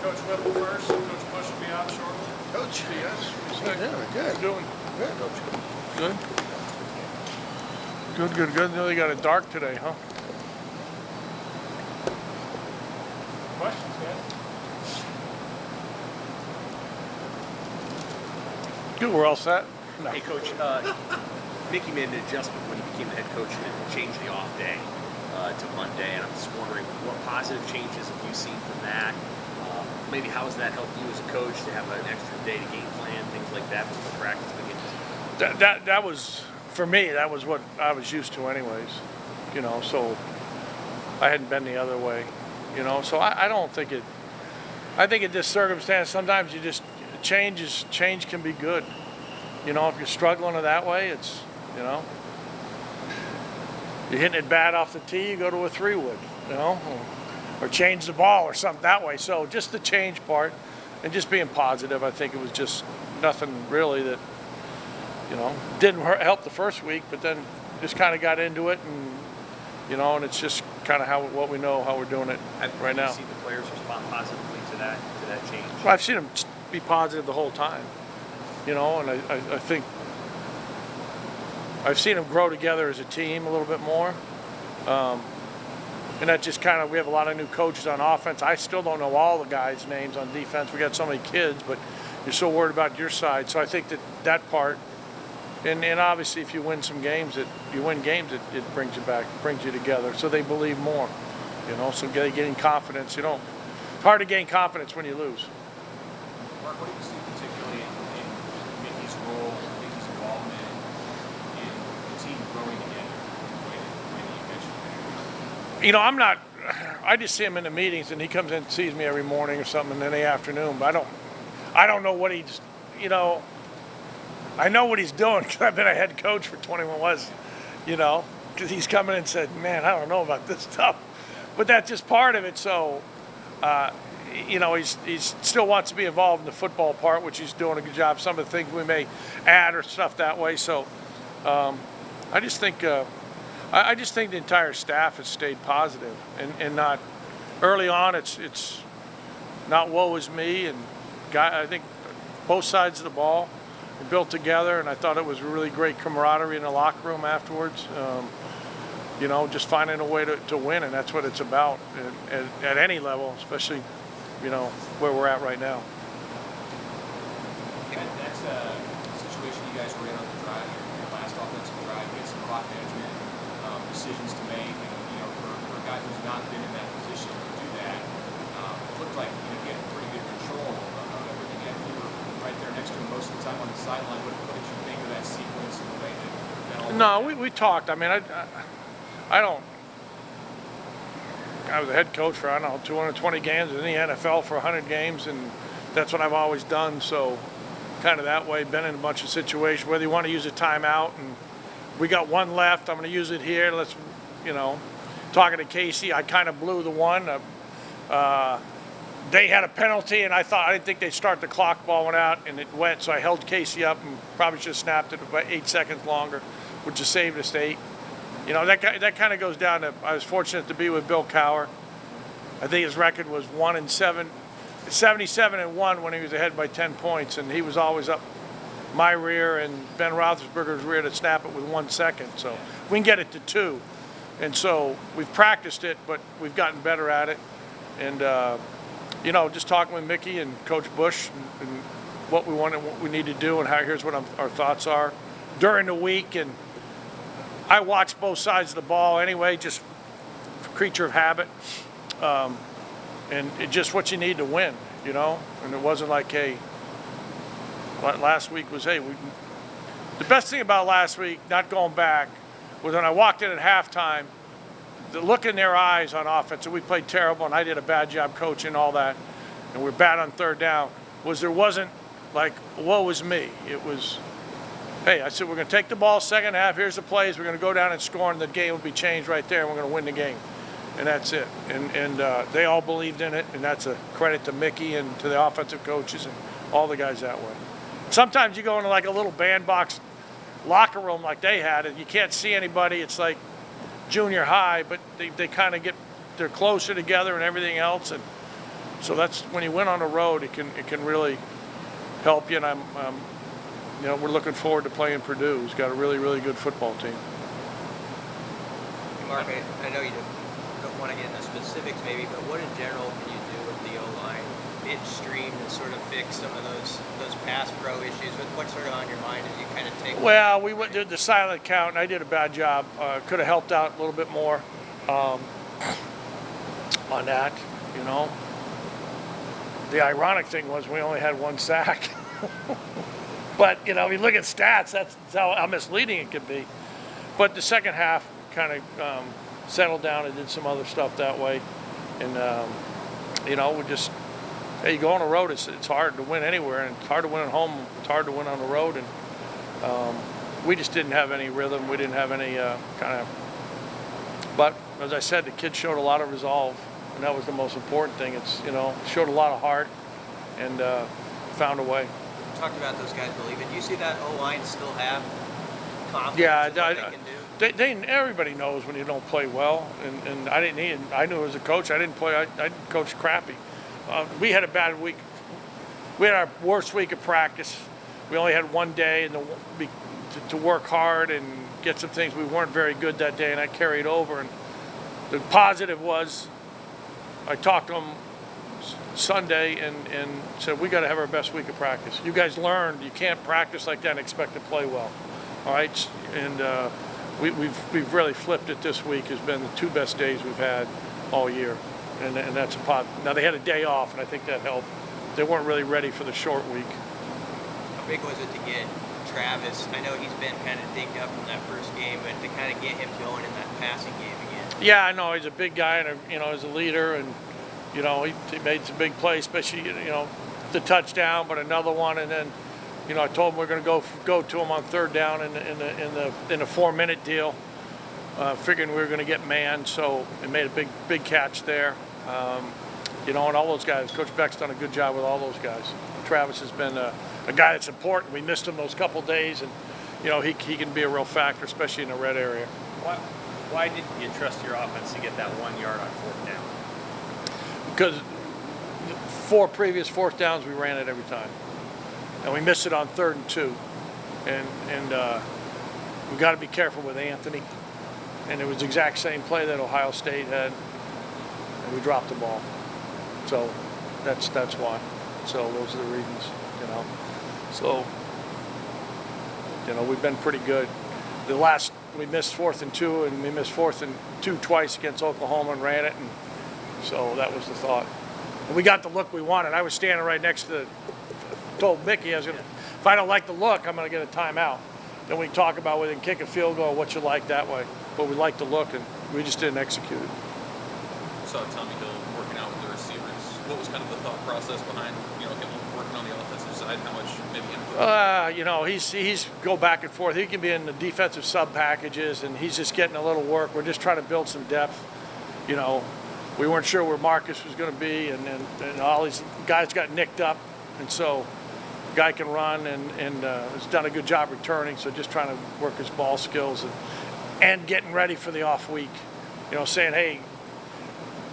Coach Whipple first. Coach Bush will be out shortly. Coach, yes. Yeah, Good. doing Good, Coach. good. Good. Nearly got it dark today, huh? Questions, guys? Good, we're all set. No. Hey, Coach, Mickey made an adjustment when he became the head coach and changed the off day to Monday, and I'm just wondering what positive changes have you seen from that? Maybe how has that helped you as a coach to have an extra day to game plan, things like that before practice begins? That was, for me, that was what I was used to anyways, you know, so I hadn't been the other way, you know, so I don't think it, I think in this circumstance, sometimes you just, change can be good. You know, if you're struggling that way, it's, you know, you're hitting it bad off the tee, you go to a 3-wood, you know, or change the ball or something that way. So just the change part and just being positive, I think it was just nothing really that, you know, didn't help the first week, but then just kind of got into it, and, you know, and it's just kind of what we know, how we're doing it right now. Have you seen the players respond positively to that change? Well, I've seen them be positive the whole time, you know, and I think I've seen them grow together as a team a little bit more. And that just kind of, we have a lot of new coaches on offense. I still don't know all the guys' names on defense. We got so many kids, but you're so worried about your side. So I think that part, and obviously if you win some games, it brings you back, brings you together. So they believe more, you know, so getting confidence, you know. It's hard to gain confidence when you lose. Mark, what do you see particularly in Mickey's role, Mickey's involvement in the team growing together in the way that you mentioned? You know, I just see him in the meetings, and he comes in and sees me every morning or something in the afternoon, but I don't know what he's, you know, I know what he's doing because I've been a head coach for 21 years, you know, because he's coming in and said, man, I don't know about this stuff, but that's just part of it. So, you know, he's still wants to be involved in the football part, which he's doing a good job. Some of the things we may add or stuff that way. So, I just think the entire staff has stayed positive and not early on. It's not woe is me, and I think both sides of the ball were built together, and I thought it was a really great camaraderie in the locker room afterwards. You know, just finding a way to win, and that's what it's about at any level, especially, you know, where we're at right now. That's a situation you guys were in on the drive, your last offensive drive. You had some clock management decisions to make, and, you know, for a guy who's not been in that position to do that, it looked like, you know, he had pretty good control of everything, and you were right there next to him most of the time on the sideline. What did you think of that sequence and the way that all No, we talked. I mean, I was a head coach for, I don't know, 220 games in the NFL for 100 games, and that's what I've always done. So kind of that way, been in a bunch of situations, whether you want to use a timeout, and we got one left, I'm going to use it here. Let's, you know, talking to Casey, I kind of blew the one. They had a penalty, and I didn't think they'd start the clock. Ball went out, and it went, so I held Casey up and probably should have snapped it about 8 seconds longer, which has saved us 8. You know, that kind of goes down to, I was fortunate to be with Bill Cowher. I think his record was 77-1 when he was ahead by 10 points, and he was always up my rear and Ben Roethlisberger's rear to snap it with 1 second. So we can get it to 2. And so we've practiced it, but we've gotten better at it. And, you know, just talking with Mickey and Coach Bush and what we want and what we need to do, and here's what our thoughts are during the week. And I watch both sides of the ball anyway, just creature of habit. And it's just what you need to win, you know? And it wasn't like, hey, last week was, hey, the best thing about last week, not going back, was when I walked in at halftime, the look in their eyes on offense, and we played terrible, and I did a bad job coaching all that, and we're bad on third down, was there wasn't like, woe is me. It was, hey, I said, we're going to take the ball second half, here's the plays, we're going to go down and score, and the game will be changed right there, and we're going to win the game. And that's it. And they all believed in it, and that's a credit to Mickey and to the offensive coaches and all the guys that way. Sometimes you go into like a little bandbox locker room like they had, and you can't see anybody. It's like junior high, but they kind of they're closer together and everything else. And So that's when you win on the road, it can really help you. And we're looking forward to playing Purdue, who's got a really, really good football team. Mark, I know you don't want to get into specifics maybe, but what in general can you do with the O-line midstream to sort of fix some of those pass pro issues? What's sort of on your mind as you kind of take? Well, we went to the silent count, and I did a bad job. Could have helped out a little bit more on that, you know. The ironic thing was we only had 1 sack. But, you know, if you look at stats, that's how misleading it could be. But the second half kind of settled down and did some other stuff that way. And, you know, you go on the road, it's hard to win anywhere, and it's hard to win at home. It's hard to win on the road. And we just didn't have any rhythm. We didn't have any but as I said, the kids showed a lot of resolve, and that was the most important thing. It's, you know, showed a lot of heart and found a way. You talked about those guys believing. Do you see that O-line still have confidence Yeah, in what they can do? Everybody knows when you don't play well, and I knew as a coach I didn't play. I didn't coach crappy. We had a bad week. We had our worst week of practice. We only had 1 day to work hard and get some things. We weren't very good that day, and I carried over. And the positive was, I talked to them Sunday and said, we got to have our best week of practice. You guys learned you can't practice like that and expect to play well. All right, and we've really flipped it this week. Has been the 2 best days we've had all year, and that's a positive. Now they had a day off, and I think that helped. They weren't really ready for the short week. How big was it to get Travis? I know he's been kind of dinged up from that first game, but to kind of get him going in that passing game again. Yeah, I know he's a big guy, and you know, he's a leader, and you know, he made some big plays, especially, you know, the touchdown, but another one, and then, you know, I told him we're going to go to him on 3rd down in a 4-minute deal, figuring we were going to get man. So he made a big catch there. You know, and all those guys. Coach Beck's done a good job with all those guys. Travis has been a guy that's important. We missed him those couple days, and you know, he can be a real factor, especially in the red area. Why didn't you trust your offense to get that 1 yard on 4th down? Because 4 previous 4th downs we ran it every time, and we missed it on 3rd and 2, and we got to be careful with Anthony. And it was the exact same play that Ohio State had, and we dropped the ball. So that's why. So those are the reasons, you know. So, you know, we've been pretty good. We missed 4th and 2, and we missed 4th and 2 twice against Oklahoma and ran it, and so that was the thought. And we got the look we wanted. I was standing right next to told Mickey if I don't like the look, I'm going to get a timeout. Then we talk about whether we can kick a field goal, what you like that way. But we liked the look, and we just didn't execute it. Saw Tommy Hill working out with the receivers. What was kind of the thought process behind, you know, him working on the offensive side? How much maybe input? You know, he's go back and forth. He can be in the defensive sub packages, and he's just getting a little work. We're just trying to build some depth. You know, we weren't sure where Marcus was going to be, and all these guys got nicked up, and so the guy can run and has done a good job returning. So just trying to work his ball skills and getting ready for the off week. You know, saying, hey,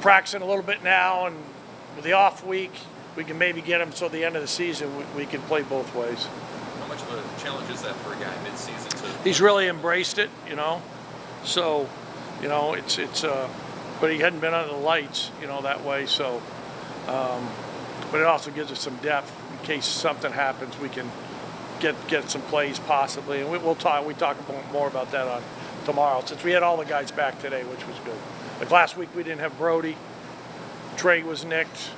practicing a little bit now, and with the off week, we can maybe get him so at the end of the season we can play both ways. How much of a challenge is that for a guy mid-season to? He's really embraced it, you know. So, you know, it's but he hadn't been under the lights, you know, that way. So, but it also gives us some depth in case something happens. We can get some plays possibly, and we'll talk. We talk more about that on tomorrow, since we had all the guys back today, which was good. Like last week, we didn't have Brody. Trey was nicked.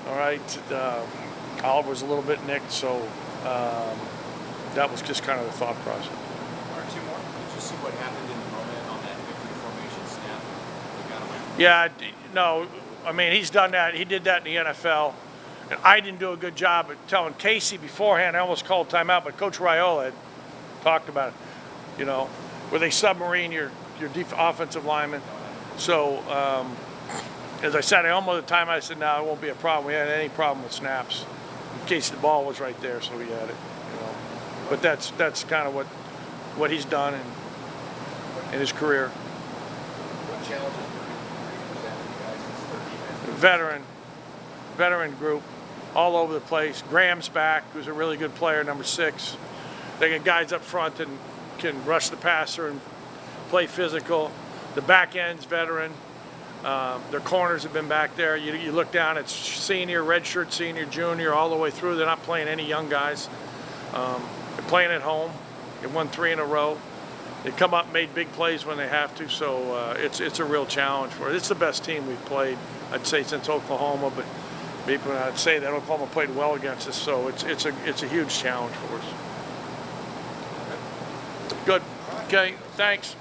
All right, Oliver was a little bit nicked, so that was just kind of the thought process. One or two more. Did you see what happened in the moment on that victory formation snap? They got away. Yeah, no, I mean, he's done that. He did that in the NFL. And I didn't do a good job at telling Casey beforehand. I almost called timeout, but Coach Raiola had talked about it, you know, where they submarine your offensive lineman. So, as I said, I almost the time I said, no, it won't be a problem. We had any problem with snaps in case the ball was right there, so we had it, you know. But that's kind of what he's done in his career. What challenges were you presenting you guys as their defense? Veteran, veteran group, all over the place. Graham's back, who's a really good player, number 6. They got guys up front and can rush the passer and play physical. The back end's veteran. Their corners have been back there. You look down, it's senior, redshirt senior, junior, all the way through. They're not playing any young guys. They're playing at home. They won 3 in a row. They come up and made big plays when they have to, so it's a real challenge for us. It's the best team we've played, I'd say, since Oklahoma, but people I'd say that Oklahoma played well against us, so it's a huge challenge for us. Good. Okay, thanks.